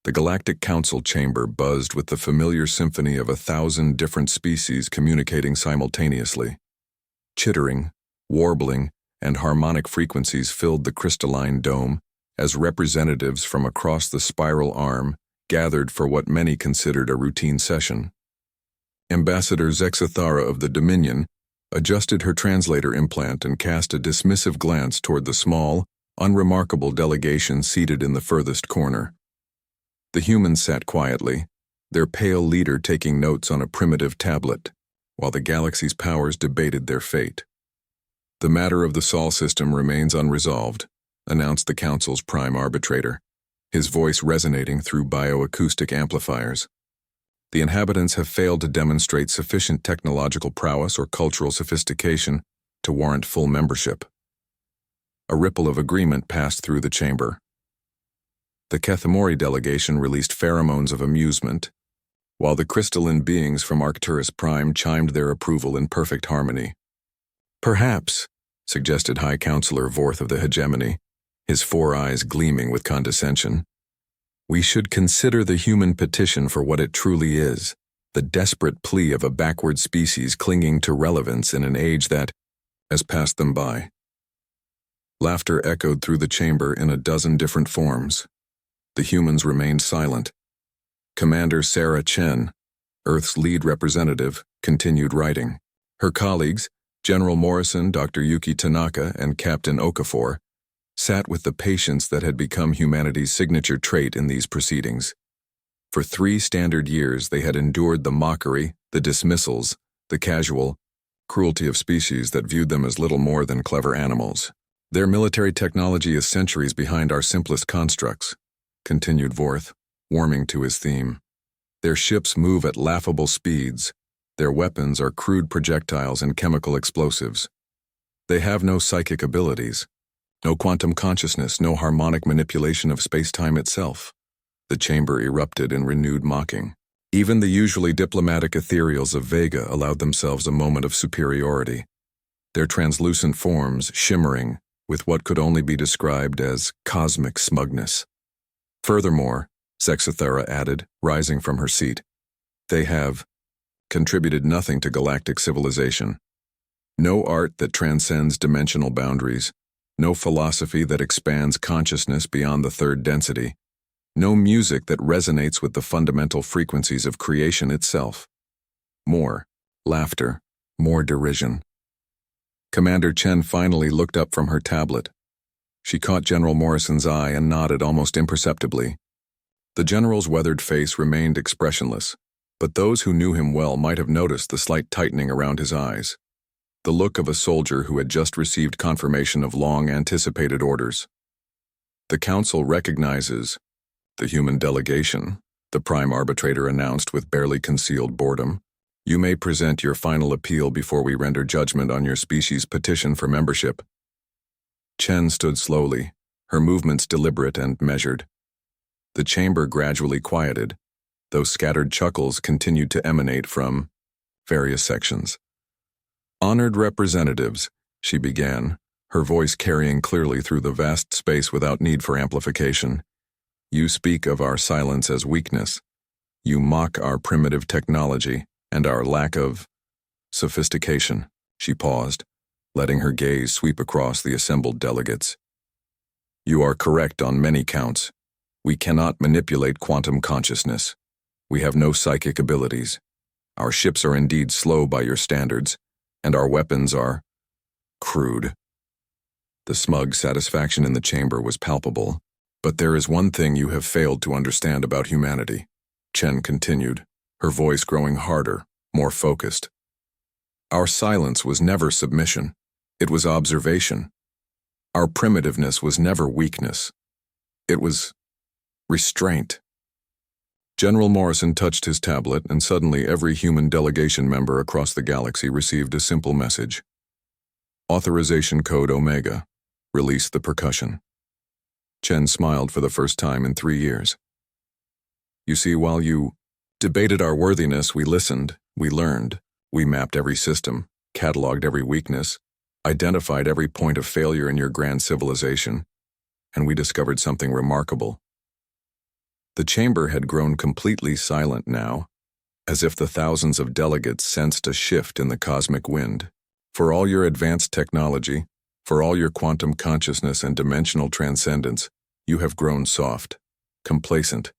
The Galactic Council chamber buzzed with the familiar symphony of 1,000 different species communicating simultaneously. Chittering, warbling, and harmonic frequencies filled the crystalline dome as representatives from across the spiral arm gathered for what many considered a routine session. Ambassador Zexathara of the Dominion adjusted her translator implant and cast a dismissive glance toward the small, unremarkable delegation seated in the furthest corner. The humans sat quietly, their pale leader taking notes on a primitive tablet, while the galaxy's powers debated their fate. "The matter of the Sol system remains unresolved," announced the Council's prime arbitrator, his voice resonating through bioacoustic amplifiers. "The inhabitants have failed to demonstrate sufficient technological prowess or cultural sophistication to warrant full membership." A ripple of agreement passed through the chamber. The Kethamori delegation released pheromones of amusement, while the crystalline beings from Arcturus Prime chimed their approval in perfect harmony. "Perhaps," suggested High Counselor Vorth of the Hegemony, his 4 eyes gleaming with condescension, "we should consider the human petition for what it truly is, the desperate plea of a backward species clinging to relevance in an age that has passed them by." Laughter echoed through the chamber in a dozen different forms. The humans remained silent. Commander Sarah Chen, Earth's lead representative, continued writing. Her colleagues, General Morrison, Dr. Yuki Tanaka, and Captain Okafor, sat with the patience that had become humanity's signature trait in these proceedings. For 3 standard years they had endured the mockery, the dismissals, the casual cruelty of species that viewed them as little more than clever animals. "Their military technology is centuries behind our simplest constructs," continued Vorth, warming to his theme. "Their ships move at laughable speeds. Their weapons are crude projectiles and chemical explosives. They have no psychic abilities, no quantum consciousness, no harmonic manipulation of space-time itself." The chamber erupted in renewed mocking. Even the usually diplomatic ethereals of Vega allowed themselves a moment of superiority, their translucent forms shimmering with what could only be described as cosmic smugness. "Furthermore," Zexathara added, rising from her seat, "they have contributed nothing to galactic civilization. No art that transcends dimensional boundaries, no philosophy that expands consciousness beyond the 3rd density, no music that resonates with the fundamental frequencies of creation itself. More laughter, more derision." Commander Chen finally looked up from her tablet. She caught General Morrison's eye and nodded almost imperceptibly. The general's weathered face remained expressionless, but those who knew him well might have noticed the slight tightening around his eyes, the look of a soldier who had just received confirmation of long-anticipated orders. "The Council recognizes the human delegation," the prime arbitrator announced with barely concealed boredom. "You may present your final appeal before we render judgment on your species' petition for membership." Chen stood slowly, her movements deliberate and measured. The chamber gradually quieted, though scattered chuckles continued to emanate from various sections. "Honored representatives," she began, her voice carrying clearly through the vast space without need for amplification. "You speak of our silence as weakness. You mock our primitive technology and our lack of sophistication." She paused, letting her gaze sweep across the assembled delegates. "You are correct on many counts. We cannot manipulate quantum consciousness. We have no psychic abilities. Our ships are indeed slow by your standards, and our weapons are crude." The smug satisfaction in the chamber was palpable. "But there is one thing you have failed to understand about humanity," Chen continued, her voice growing harder, more focused. "Our silence was never submission. It was observation. Our primitiveness was never weakness. It was restraint." General Morrison touched his tablet, and suddenly every human delegation member across the galaxy received a simple message. "Authorization code Omega. Release the percussion." Chen smiled for the first time in 3 years. "You see, while you debated our worthiness, we listened, we learned, we mapped every system, cataloged every weakness, identified every point of failure in your grand civilization, and we discovered something remarkable. The chamber had grown completely silent now, as if the thousands of delegates sensed a shift in the cosmic wind. For all your advanced technology, for all your quantum consciousness and dimensional transcendence, you have grown soft, complacent.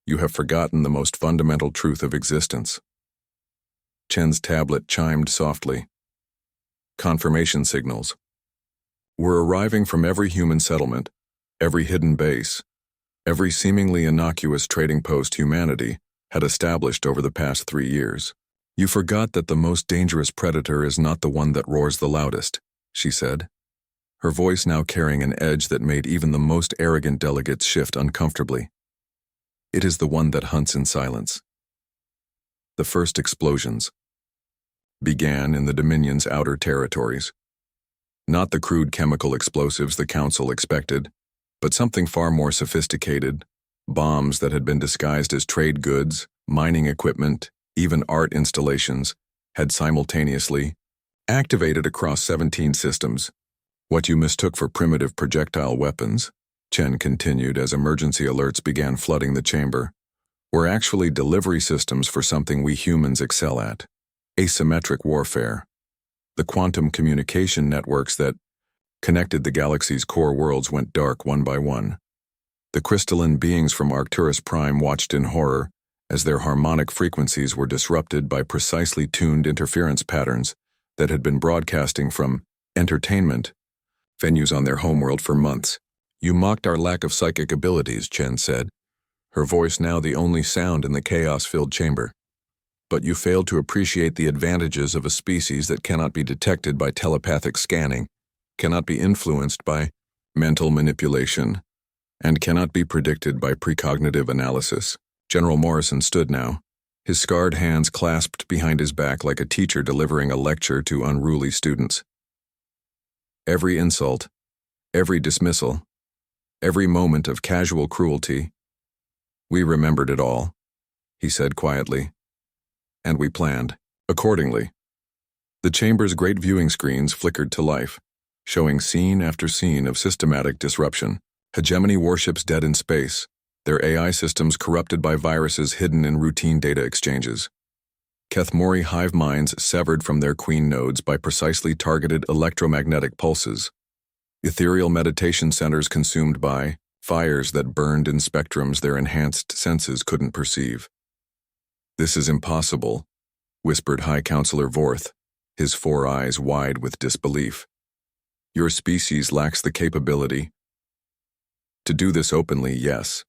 You have forgotten the most fundamental truth of existence. Chen's tablet chimed softly. Confirmation signals. We're arriving from every human settlement, every hidden base, every seemingly innocuous trading post humanity had established over the past 3 years. You forgot that the most dangerous predator is not the one that roars the loudest, she said, her voice now carrying an edge that made even the most arrogant delegates shift uncomfortably. It is the one that hunts in silence. The first explosions began in the Dominion's outer territories. Not the crude chemical explosives the Council expected, but something far more sophisticated, bombs that had been disguised as trade goods, mining equipment, even art installations, had simultaneously activated across 17 systems. What you mistook for primitive projectile weapons, Chen continued as emergency alerts began flooding the chamber, were actually delivery systems for something we humans excel at: asymmetric warfare. The quantum communication networks that connected the galaxy's core worlds went dark one by one. The crystalline beings from Arcturus Prime watched in horror as their harmonic frequencies were disrupted by precisely tuned interference patterns that had been broadcasting from entertainment venues on their homeworld for months. You mocked our lack of psychic abilities, Chen said, her voice now the only sound in the chaos-filled chamber. But you failed to appreciate the advantages of a species that cannot be detected by telepathic scanning, cannot be influenced by mental manipulation, and cannot be predicted by precognitive analysis. General Morrison stood now, his scarred hands clasped behind his back like a teacher delivering a lecture to unruly students. Every insult, every dismissal, every moment of casual cruelty, we remembered it all, he said quietly, and we planned accordingly. The chamber's great viewing screens flickered to life, showing scene after scene of systematic disruption. Hegemony warships dead in space, their AI systems corrupted by viruses hidden in routine data exchanges. Kethmori hive minds severed from their queen nodes by precisely targeted electromagnetic pulses. Ethereal meditation centers consumed by fires that burned in spectrums their enhanced senses couldn't perceive. This is impossible, whispered High Counselor Vorth, his 4 eyes wide with disbelief. Your species lacks the capability. To do this openly, yes,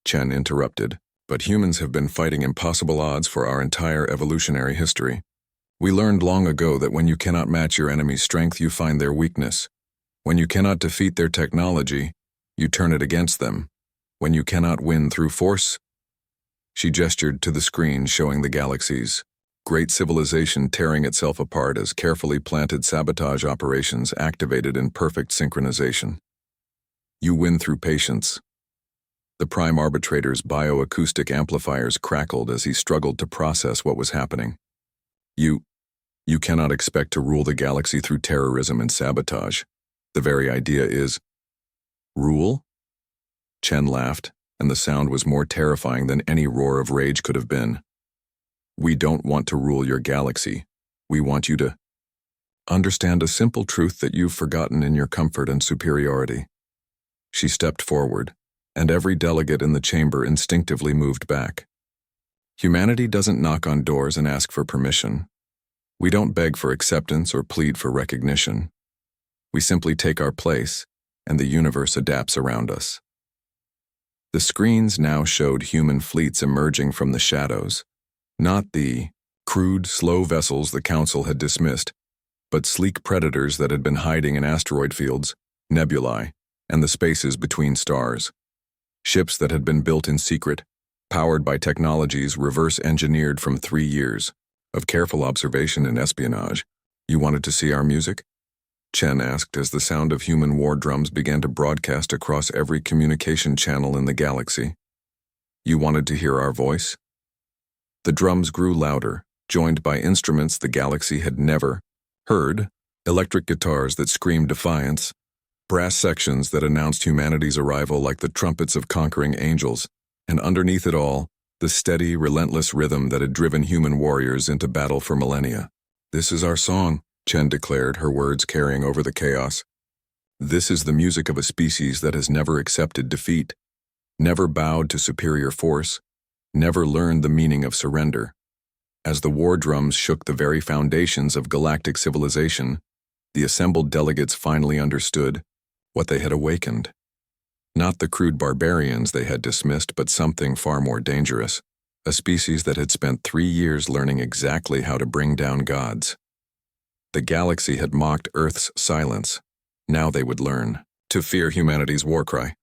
Chen interrupted, but humans have been fighting impossible odds for our entire evolutionary history. We learned long ago that when you cannot match your enemy's strength, you find their weakness. When you cannot defeat their technology, you turn it against them. When you cannot win through force, she gestured to the screen showing the galaxies, great civilization tearing itself apart as carefully planted sabotage operations activated in perfect synchronization. You win through patience. The Prime Arbitrator's bioacoustic amplifiers crackled as he struggled to process what was happening. You cannot expect to rule the galaxy through terrorism and sabotage. The very idea is rule? Chen laughed, and the sound was more terrifying than any roar of rage could have been. We don't want to rule your galaxy. We want you to understand a simple truth that you've forgotten in your comfort and superiority. She stepped forward, and every delegate in the chamber instinctively moved back. Humanity doesn't knock on doors and ask for permission. We don't beg for acceptance or plead for recognition. We simply take our place, and the universe adapts around us. The screens now showed human fleets emerging from the shadows, not the crude, slow vessels the Council had dismissed, but sleek predators that had been hiding in asteroid fields, nebulae, and the spaces between stars. Ships that had been built in secret, powered by technologies reverse-engineered from 3 years of careful observation and espionage. You wanted to see our music? Chen asked as the sound of human war drums began to broadcast across every communication channel in the galaxy. You wanted to hear our voice? The drums grew louder, joined by instruments the galaxy had never heard, electric guitars that screamed defiance, brass sections that announced humanity's arrival like the trumpets of conquering angels, And underneath it all, the steady, relentless rhythm that had driven human warriors into battle for millennia. "This is our song," Chen declared, her words carrying over the chaos. "This is the music of a species that has never accepted defeat, never bowed to superior force, never learned the meaning of surrender." As the war drums shook the very foundations of galactic civilization, the assembled delegates finally understood what they had awakened. Not the crude barbarians they had dismissed, but something far more dangerous, a species that had spent 3 years learning exactly how to bring down gods. The galaxy had mocked Earth's silence. Now they would learn to fear humanity's war cry.